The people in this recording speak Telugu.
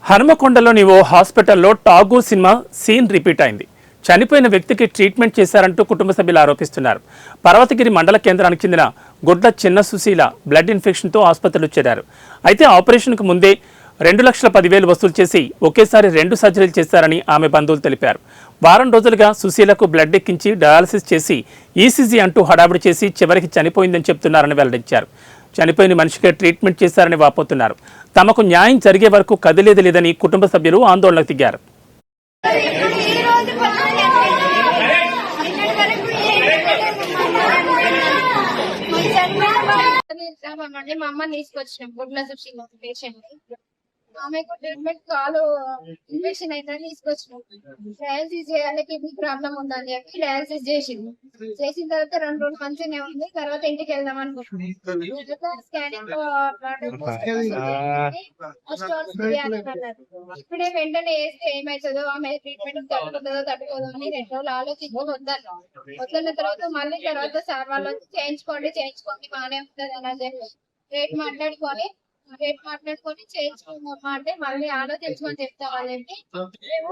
హనుమకొండలోని ఓ హాస్పిటల్లో టాగూ సినిమా సీన్ రిపీట్ అయింది. చనిపోయిన వ్యక్తికి ట్రీట్మెంట్ చేశారంటూ కుటుంబ సభ్యులు ఆరోపిస్తున్నారు. పర్వతగిరి మండల కేంద్రానికి చెందిన గుడ్ల చిన్న సుశీల బ్లడ్ ఇన్ఫెక్షన్తో ఆసుపత్రిలో చేరారు. అయితే ఆపరేషన్కు ముందే 2,10,000 వసూలు చేసి ఒకేసారి 2 సర్జరీలు చేశారని ఆమె బంధువులు తెలిపారు. వారం రోజులుగా సుశీలకు బ్లడ్ ఎక్కించి డయాలసిస్ చేసి ఈసీజీ అంటూ హడావిడి చేసి చివరికి చనిపోయిందని చెప్తున్నారని వెల్లడించారు. చనిపోయిన మనిషికే ట్రీట్మెంట్ చేశారని వాపోతున్నారు. తమకు న్యాయం జరిగే వరకు కదిలేది లేదని కుటుంబ సభ్యులు ఆందోళనకు దిగారు. మా అమ్మ తీసుకొచ్చినాం గుడ్ల సుశీల పేషెంట్. ఆమెకు ట్రీట్మెంట్ కాలు ఇన్ఫెక్షన్ అయిందని తీసుకొచ్చినాం. డయాలసిస్ చేయాలి, కిడ్నీ ప్రాబ్లం ఉందని చెప్పి డయాలసిస్ చేసిన తర్వాత 2 రోజులు మంచిగానే ఉంది. తర్వాత ఇంటికి వెళ్దాం అనుకుంటున్నాం. స్కానింగ్ ఇప్పుడే వెంటనే వేస్తే ఏమవుతుందో, ఆమె ట్రీట్మెంట్ తట్టుకోదో అని 2 రోజులు ఆలోచించుకొని వద్దన్న తర్వాత మళ్ళీ సార్ వాళ్ళు చేయించుకోండి బాగానే ఉంటుంది అని చెప్పి రేట్ మాట్లాడుకొని చేయించుకున్నామా అంటే మళ్ళీ ఆలోచించుకొని చెప్తా వాళ్ళంటే మేము